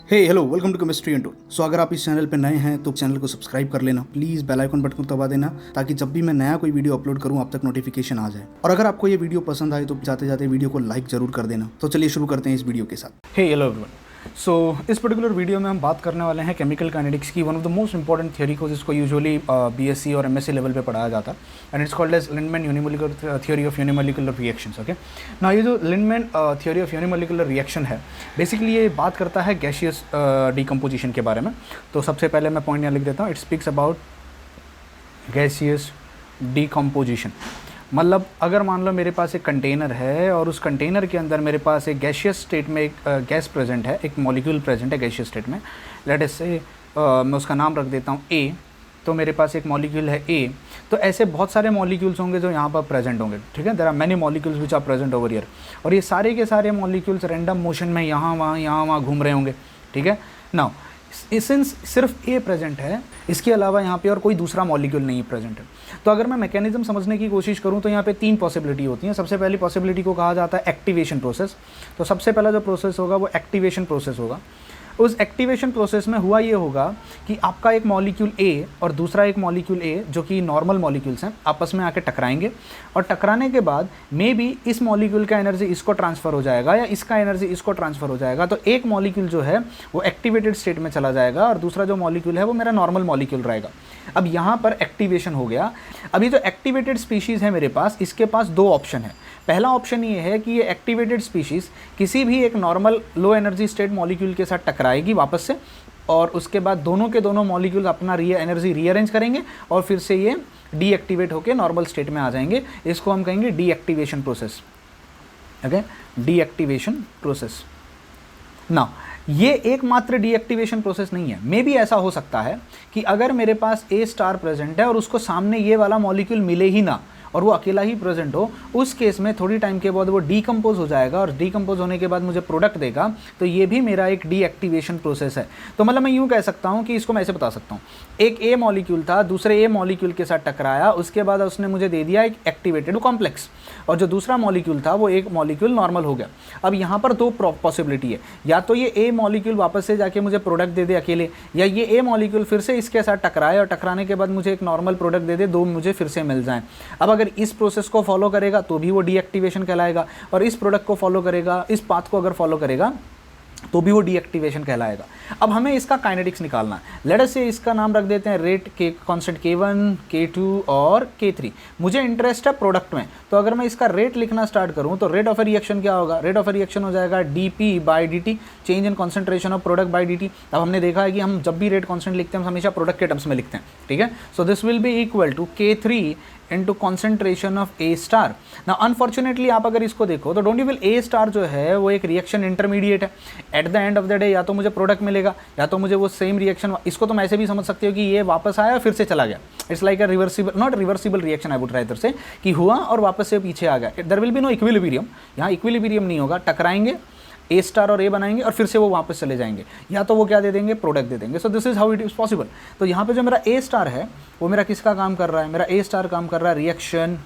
Hey hello welcome to chemistry and tour. So अगर आप इस चैनल पे नए हैं तो चैनल को सब्सक्राइब कर लेना, प्लीज़ बेल आइकन बटन को दबा देना ताकि जब भी मैं नया कोई वीडियो अपलोड करूं आप तक नोटिफिकेशन आ जाए। और अगर आपको ये वीडियो पसंद आए तो जाते जाते वीडियो को लाइक जरूर कर देना। तो चलिए शुरू करते हैं इस वीडियो के साथ। हे हेलो एवरीवन। सो इस पर्टिकुलर वीडियो में हम बात करने वाले हैं केमिकल काइनेटिक्स की one of the most important theory को, जिसको यूजुअली बीएससी और एमएससी लेवल पे पढ़ाया जाता है, and it's called as Lindemann unimolecular theory of unimolecular reactions. Okay, ना ये जो Lindemann theory of unimolecular reaction है, बेसिकली ये बात करता है गैसियस डिकम्पोजिशन के बारे में। तो सबसे पहले मैं पॉइंट यहाँ लिख देता हूँ, it speaks about gaseous decomposition. मतलब अगर मान लो मेरे पास एक कंटेनर है और उस कंटेनर के अंदर मेरे पास एक गैसियस स्टेट में एक गैस प्रेजेंट है, एक मॉलिक्यूल प्रेजेंट है गैसियस स्टेट में। लेट अस से मैं उसका नाम रख देता हूँ ए। तो मेरे पास एक मॉलिक्यूल है ए, तो ऐसे बहुत सारे मॉलिक्यूल्स होंगे जो यहाँ पर प्रेजेंट होंगे। ठीक है, there are many molecules which are present over here, और ये सारे के सारे मॉलिक्यूल्स रैंडम मोशन में यहाँ वहाँ घूम रहे होंगे। ठीक है, नाउ सिंस सिर्फ ए प्रेजेंट है, इसके अलावा यहाँ पे और कोई दूसरा मॉलिक्यूल नहीं प्रेजेंट है, तो अगर मैं मैकेनिज्म समझने की कोशिश करूँ तो यहाँ पे तीन पॉसिबिलिटी होती हैं। सबसे पहली पॉसिबिलिटी को कहा जाता है एक्टिवेशन प्रोसेस। तो सबसे पहला जो प्रोसेस होगा वो एक्टिवेशन प्रोसेस होगा। उस एक्टिवेशन प्रोसेस में हुआ ये होगा कि आपका एक मॉलिक्यूल ए और दूसरा एक मॉलिक्यूल ए, जो कि नॉर्मल मॉलिक्यूल्स हैं, आपस में आके टकराएंगे, और टकराने के बाद मे बी इस मॉलिक्यूल का एनर्जी इसको ट्रांसफ़र हो जाएगा या इसका एनर्जी इसको ट्रांसफ़र हो जाएगा। तो एक मॉलिक्यूल जो है वो एक्टिवेटेड स्टेट में चला जाएगा और दूसरा जो मॉलिक्यूल है वो मेरा नॉर्मल मॉलिक्यूल रहेगा। अब यहाँ पर एक्टिवेशन हो गया। अभी जो एक्टिवेटेड स्पीशीज़ है मेरे पास, इसके पास दो ऑप्शन है। पहला ऑप्शन ये है कि ये एक्टिवेटेड स्पीशीज़ किसी भी एक normal low energy state molecule के साथ टकराएगी वापस से, और उसके बाद दोनों के दोनों मॉलिक्यूल अपना एनर्जी रीअरेंज करेंगे और फिर से ये डीएक्टिवेट होकर नॉर्मल स्टेट में आ जाएंगे। इसको हम कहेंगे deactivation process. Okay, deactivation process. ना ये एकमात्र डीएक्टिवेशन प्रोसेस नहीं है। मे बी ऐसा हो सकता है कि अगर मेरे पास ए स्टार प्रेजेंट है और उसको सामने ये वाला मॉलिक्यूल मिले ही ना और वो अकेला ही प्रेजेंट हो, उस केस में थोड़ी टाइम के बाद वो डीकम्पोज हो जाएगा और डीकम्पोज होने के बाद मुझे प्रोडक्ट देगा। तो ये भी मेरा एक डीएक्टिवेशन प्रोसेस है। तो मतलब मैं यूँ कह सकता हूँ कि इसको मैं ऐसे बता सकता हूँ, एक ए मॉलिक्यूल था, दूसरे ए मॉलिक्यूल के साथ टकराया, उसके बाद उसने मुझे दे दिया एक एक्टिवेटेड कॉम्प्लेक्स, और जो दूसरा मॉलिक्यूल था वो एक मॉलिक्यूल नॉर्मल हो गया। अब यहाँ पर दो पॉसिबिलिटी है, या तो ये ए मॉलिक्यूल वापस से जाके मुझे प्रोडक्ट दे दे अकेले, या ये ए मॉलिक्यूल फिर से इसके साथ टकराए और टकराने के बाद मुझे एक नॉर्मल प्रोडक्ट दे दे, दो मुझे फिर से मिल जाएं। अब अगर इस प्रोसेस को फॉलो करेगा तो भी वो डीएक्टिवेशन कहलाएगा, और इस प्रोडक्ट को फॉलो करेगा, इस पाथ को अगर फॉलो करेगा तो भी वो डीएक्टिवेशन कहलाएगा। अब हमें इसका काइनेटिक्स निकालना है। लेट अस से इसका नाम रख देते हैं रेट के कांस्टेंट K1, K2 और K3। मुझे इंटरेस्ट है प्रोडक्ट में, तो अगर मैं इसका रेट लिखना स्टार्ट करूं तो रेट ऑफ ए रिएक्शन क्या होगा? रेट ऑफ ए रिएक्शन हो जाएगा dP/dt, change in concentration of product by dt। अब हमने देखा है कि हम जब भी रेट कॉन्स्टेंट लिखते हैं हम हमेशा प्रोडक्ट के टर्म्स में लिखते हैं। ठीक है, so this will be equal to K3 into concentration of A star. ना अनफॉर्चुनेटली आप अगर इसको देखो तो don't you will A star जो है वो एक रिएक्शन इंटरमीडिएट है। At the end of the day या तो मुझे प्रोडक्ट मिलेगा या तो मुझे वो सेम रिएक्शन, इसको तो मैं ऐसे भी समझ सकती हूँ कि ये वापस आया फिर से चला गया। It's like a reversible, not reversible reaction I would rather say, कि हुआ और वापस से पीछे आ गया। There will be no equilibrium, यहाँ इक्विलिब्रियम नहीं होगा। टकराएंगे, ए स्टार और ए बनाएंगे और फिर से वो वापस चले जाएंगे, या तो वो क्या दे देंगे? प्रोडक्ट दे देंगे। So this is how it is possible. तो यहाँ पे जो मेरा ए स्टार है वो मेरा किसका काम कर रहा है? मेरा ए स्टार काम कर रहा है रिएक्शन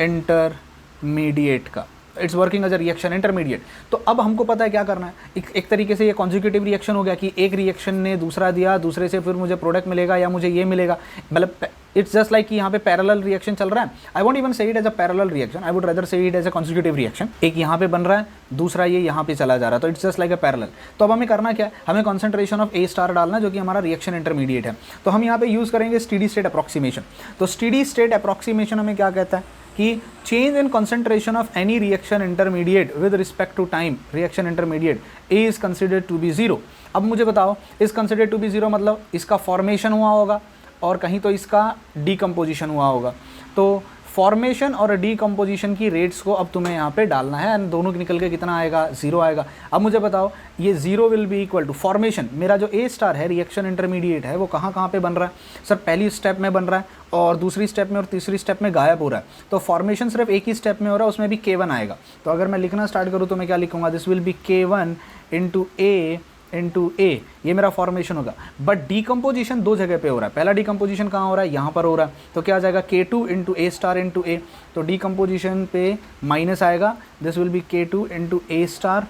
इंटरमीडिएट का। It's working as a reaction intermediate. तो अब हमको पता है क्या करना है। एक तरीके से ये कॉन्जिक्यूटिव रिएक्शन हो गया कि एक रिएक्शन ने दूसरा दिया, दूसरे से फिर मुझे प्रोडक्ट मिलेगा या मुझे ये मिलेगा। मतलब इट्स जस्ट लाइक कि यहाँ पे पैरेलल रिएक्शन चल रहा है। I won't even say it as a parallel reaction, I would rather say it as a consecutive reaction. एक यहाँ पे बन रहा है, दूसरा ये यहाँ पे चला जा रहा है, तो it's just like a parallel. तो अब हमें करना क्या है? हमें कॉन्सेंट्रेशन ऑफ ए स्टार डालना, जो कि हमारा रिएक्शन इंटरमीडिएट है। तो हम यहाँ पे यूज़ करेंगे स्टेडी स्टेट अप्रॉक्सीमेशन। तो स्टेडी स्टेट अप्रॉक्सीमेशन हमें क्या कहता है कि change in concentration of any reaction intermediate with respect to time, reaction intermediate is considered to be 0। अब मुझे बताओ, is considered to be 0 मतलब इसका फॉर्मेशन हुआ होगा और कहीं तो इसका डीकम्पोजिशन हुआ होगा। तो फॉर्मेशन और डीकम्पोजिशन की रेट्स को अब तुम्हें यहाँ पे डालना है, एंड दोनों निकल के कितना आएगा? 0 आएगा। अब मुझे बताओ, ये 0 will be equal to formation. मेरा जो ए स्टार है रिएक्शन इंटरमीडिएट है वो कहाँ पे बन रहा है? सर पहली स्टेप में बन रहा है और दूसरी स्टेप में और तीसरी स्टेप में गायब हो रहा है। तो फॉर्मेशन सिर्फ एक ही स्टेप में हो रहा है, उसमें भी K1 आएगा। तो अगर मैं लिखना स्टार्ट करूँ तो मैं क्या लिखूँगा? This will be K1 into A into A, ये मेरा फॉर्मेशन होगा। बट डीकम्पोजिशन दो जगह पे हो रहा है। पहला डीकम्पोजिशन कहाँ हो रहा है? यहाँ पर हो रहा है। तो क्या आ जाएगा? K2 into A star into A. तो डीकम्पोजिशन पे माइनस आएगा, this will be K2 into A star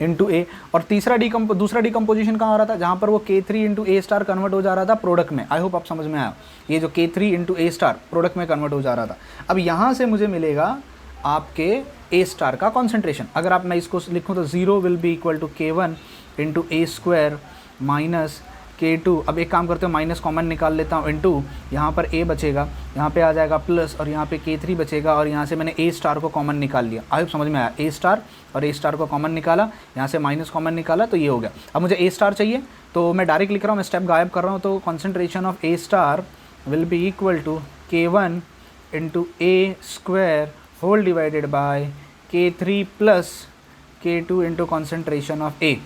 into A, और दूसरा डिकम्पोजिशन कहाँ हो रहा था, जहाँ पर वो K3 into A star convert हो जा रहा था प्रोडक्ट में। आई होप आप समझ में आया, ये जो K3 into A star product में कन्वर्ट हो जा रहा था। अब यहाँ से मुझे मिलेगा आपके ए स्टार का कॉन्सेंट्रेशन। अगर आप मैं इसको लिखूँ तो 0 will be equal to K1 into A square minus K2। अब एक काम करते हो, माइनस कॉमन निकाल लेता हूँ, इंटू यहाँ पर A बचेगा, यहाँ पे आ जाएगा प्लस, और यहाँ पे K3 बचेगा, और यहाँ से मैंने ए स्टार को कॉमन निकाल लिया। आई होप समझ में आया, ए स्टार और ए स्टार को कॉमन निकाला, यहाँ से माइनस कॉमन निकाला, तो ये हो गया। अब मुझे ए स्टार चाहिए, तो मैं डायरेक्ट लिख रहा हूँ, मैं स्टेप गायब कर रहा हूँ। तो concentration of A star will be equal to K1 into A square whole divided by K3 plus K2 into concentration of A.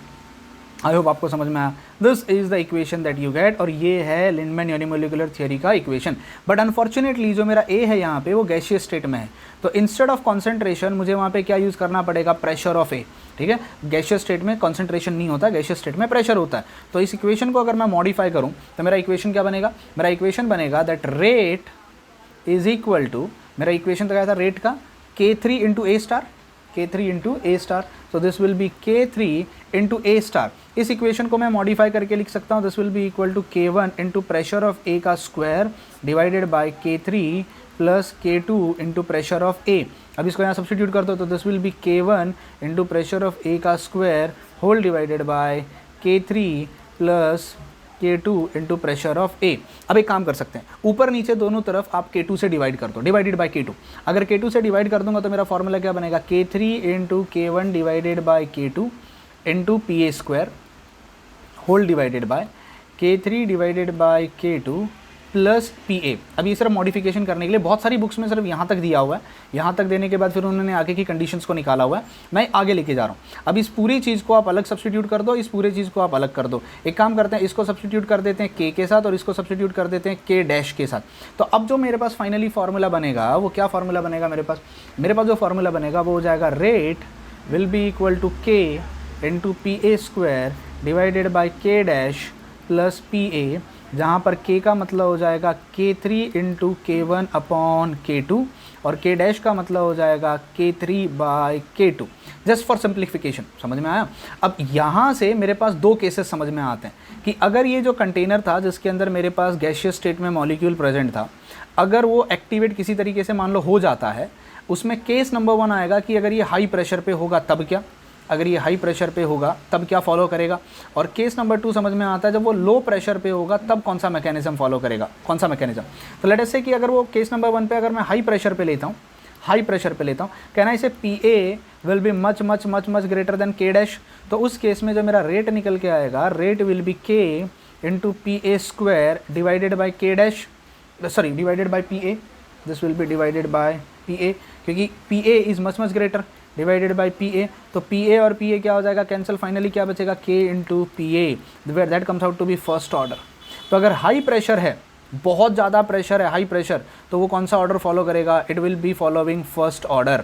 I hope आपको समझ में आया। This is the equation that you get, और ये है Lindemann unimolecular theory का equation. But unfortunately जो मेरा ए है यहाँ पे वो गैसियस स्टेट में है, तो इंस्टेड ऑफ कॉन्सेंट्रेशन मुझे वहाँ पे क्या यूज़ करना पड़ेगा, प्रेशर ऑफ ए। ठीक है, गैसियस स्टेट में कॉन्सेंट्रेशन नहीं होता, गैसियस स्टेट में प्रेशर होता है। तो इस इक्वेशन को अगर मैं मॉडिफाई करूँ तो मेरा इक्वेशन क्या बनेगा, मेरा इक्वेशन बनेगा that rate is equal to, मेरा इक्वेशन तो क्या था रेट का, K3 into A star, K3 into A star, so this will be K3 into A star. इस इक्वेशन को मैं मॉडिफाई करके लिख सकता हूँ, this will be equal to K1 into pressure of A का square divided by K3 plus K2 into pressure of A. अब इसको यहाँ सब्सटीट्यूट कर दो, तो this will be K1 into pressure of A का square whole divided by K3 plus K2 into pressure of A. अब एक काम कर सकते हैं, ऊपर नीचे दोनों तरफ आप K2 से डिवाइड कर दो, डिवाइडेड बाय K2। अगर K2 से डिवाइड कर दूंगा तो मेरा फॉर्मूला क्या बनेगा, K3 into K1 divided by K2 into P A square whole divided by K3 divided by K2 plus P A. अब ये सिर्फ मॉडिफिकेशन करने के लिए, बहुत सारी बुक्स में सिर्फ यहाँ तक दिया हुआ है, यहाँ तक देने के बाद फिर उन्होंने आगे की कंडीशंस को निकाला हुआ है, मैं आगे लेके जा रहा हूँ। अब इस पूरी चीज़ को आप अलग सब्सटीट्यूट कर दो, इस पूरी चीज़ को आप अलग कर दो। एक काम करते हैं, इसको सब्सटीट्यूट कर देते हैं K के साथ, और इसको सब्सटीट्यूट कर देते हैं K डैश के साथ। तो अब जो मेरे पास फाइनली फार्मूला बनेगा वो क्या फार्मूला बनेगा, मेरे पास जो फार्मूला बनेगा वो हो जाएगा rate will be equal to K into P A square divided by K dash plus P A, जहाँ पर K का मतलब हो जाएगा K3 into K1 upon K2, और K डैश का मतलब हो जाएगा K3 bye K2, just for simplification. समझ में आया। अब यहाँ से मेरे पास दो केसेस समझ में आते हैं कि अगर ये जो कंटेनर था जिसके अंदर मेरे पास गैसियस स्टेट में मॉलिक्यूल प्रेजेंट था, अगर वो एक्टिवेट किसी तरीके से मान लो हो जाता है, उसमें केस नंबर 1 आएगा कि अगर ये हाई प्रेशर पे होगा तब क्या, अगर ये हाई प्रेशर पे होगा तब क्या फॉलो करेगा, और केस नंबर 2 समझ में आता है जब वो लो प्रेशर पे होगा तब कौन सा मैकेनिज्म फॉलो करेगा, कौन सा मैकेनिज्म। तो लेट अस से कि अगर वो केस नंबर 1 पे अगर मैं हाई प्रेशर पे लेता हूँ, कहना इसे P A will be much much much much greater than K dash. तो उस केस में जो मेरा रेट निकल के आएगा, rate will be K into P A square divided by K dash, sorry divided by P A, this will be divided by P A, क्योंकि P A is much much greater, divided by P A. तो P ए और P A क्या हो जाएगा, cancel, finally क्या बचेगा, K into P A, where that comes out to be first order. तो अगर हाई प्रेशर है, बहुत ज़्यादा प्रेशर है, हाई प्रेशर, तो वो कौन सा ऑर्डर फॉलो करेगा, it will be following first order.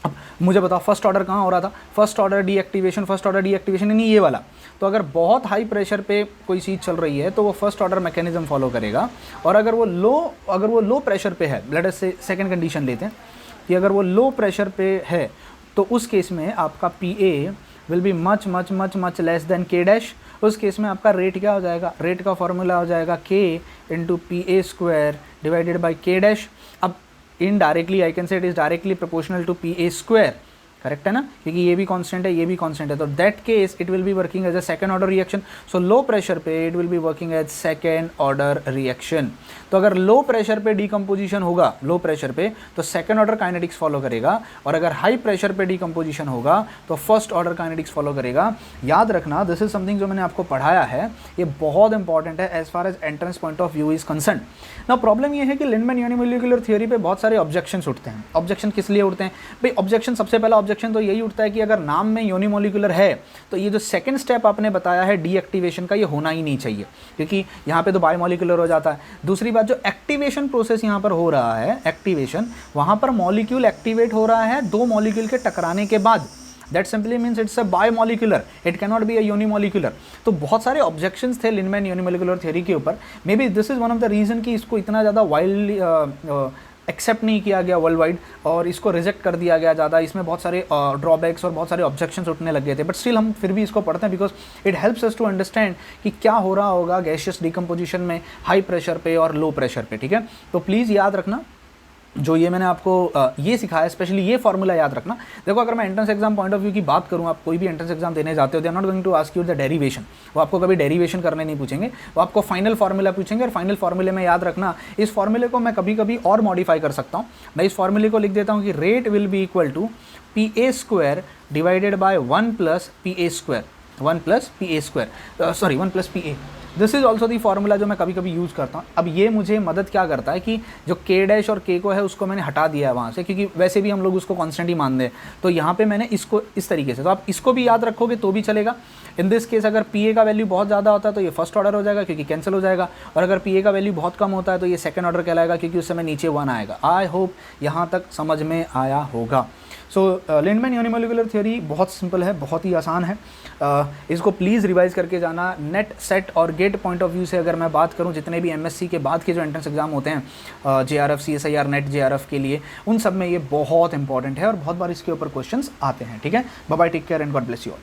अब मुझे बताओ फर्स्ट ऑर्डर कहाँ हो रहा था, फर्स्ट ऑर्डर डीएक्टिवेशन नहीं ये वाला। तो अगर बहुत हाई प्रेशर पे कोई चीज़ चल रही है तो वो फर्स्ट ऑर्डर मैकेनिज्म फॉलो करेगा, और अगर वो लो प्रेशर पे है, लेट अस से सेकंड कंडीशन लेते हैं कि अगर वो लो प्रेशर पे है तो उस केस में आपका P A will be much much much much less than K dash. उस केस में आपका रेट क्या हो जाएगा, रेट का फॉर्मूला हो जाएगा K into P A square divided by K dash. अब indirectly I can say it is directly proportional to P A square, correct है ना, क्योंकि ये भी कांस्टेंट है, ये भी कांस्टेंट है। तो that case it will be working as a second order reaction. So low pressure पे it will be working as second order reaction. तो अगर लो प्रेशर पे डिकम्पोजिशन होगा, लो प्रेशर पे, तो सेकंड ऑर्डर काइनेटिक्स फॉलो करेगा, और अगर हाई प्रेशर पे डिकम्पोजिशन होगा तो फर्स्ट ऑर्डर काइनेटिक्स फॉलो करेगा। याद रखना, दिस इज समथिंग जो मैंने आपको पढ़ाया है, ये बहुत इंपॉर्टेंट है as far as entrance point of view is concern. ना प्रॉब्लम ये है कि लिंडमैन यूनिमोलिकुलर थियरी पे बहुत सारे ऑब्जेक्शंस उठते हैं। ऑब्जेक्शन किस लिए उठते हैं भाई, ऑब्जेक्शन सबसे पहला ऑब्जेक्शन तो यही उठता है कि अगर नाम में यूनिमोलिकुलर है तो ये जो सेकंड स्टेप आपने बताया है डीएक्टिवेशन का, ये होना ही नहीं चाहिए, क्योंकि यहाँ पे तो बायोमोलिकुलर हो जाता है। दूसरी बात, जो एक्टिवेशन प्रोसेस यहाँ पर हो रहा है, एक्टिवेशन, वहाँ पर मॉलिक्यूल एक्टिवेट हो रहा है दो मॉलिक्यूल के टकराने के बाद, that simply means it's a biomolecular, it can not be a unimolecular. तो बहुत सारे ऑब्जेक्शंस थे लिंडमैन यूनिमोलिकुलर थ्योरी के ऊपर। May be this is one of the reason कि इसको इतना ज़्यादा वाइल्डली एक्सेप्ट नहीं किया गया वर्ल्ड वाइड और इसको रिजेक्ट कर दिया गया ज़्यादा, इसमें बहुत सारे ड्रॉबैक्स और बहुत सारे ऑब्जेक्शंस उठने लग गए थे, बट स्टिल हम फिर भी इसको पढ़ते हैं because it helps us to understand कि क्या हो रहा होगा गैसियस डिकम्पोजिशन में हाई प्रेशर पे और लो प्रेशर पे, ठीक है। तो प्लीज़ याद रखना जो ये मैंने आपको ये सिखाया, स्पेशली ये फॉर्मूला याद रखना। देखो अगर मैं entrance exam point of view की बात करूँ, आप कोई भी एंट्रेंस एग्जाम देने जाते हो, they are not going to ask you the derivation, वो आपको कभी डेरिवेशन करने नहीं पूछेंगे, वो आपको फाइनल फार्मूला पूछेंगे। और फाइनल फार्मूले में याद रखना, इस फार्मूले को मैं कभी कभी और मॉडिफाई कर सकता हूँ। मैं इस फार्मूले को लिख देता हूँ कि rate will be equal to PA² divided by 1 + PA², 1 + PA², sorry 1 + PA। This is also the formula जो मैं कभी कभी यूज़ करता हूँ। अब ये मुझे मदद क्या करता है कि जो K' और K को है उसको मैंने हटा दिया है वहाँ से, क्योंकि वैसे भी हम लोग उसको कांस्टेंट ही मान दें, तो यहाँ पे मैंने इसको इस तरीके से, तो आप इसको भी याद रखोगे तो भी चलेगा। इन दिस केस अगर PA का वैल्यू बहुत ज़्यादा होता है तो ये फर्स्ट ऑर्डर हो जाएगा क्योंकि कैंसिल हो जाएगा, और अगर PA का वैल्यू बहुत कम होता है तो ये सेकंड ऑर्डर कहलाएगा क्योंकि उस समय नीचे 1 आएगा। आई होप यहाँ तक समझ में आया होगा। सो लिंडमैन यूनिमोलिकुलर थ्योरी बहुत सिंपल है, बहुत ही आसान है। इसको प्लीज़ रिवाइज करके जाना। नेट, सेट और गेट पॉइंट ऑफ व्यू से अगर मैं बात करूं, जितने भी MSc के बाद के जो एंट्रेंस एग्जाम होते हैं, JRF, CSIR, नेट, JRF के लिए, उन सब में ये बहुत इंपॉर्टेंट है और बहुत बार इसके ऊपर क्वेश्चंस आते हैं, ठीक है। Bye bye, take care and God bless you all.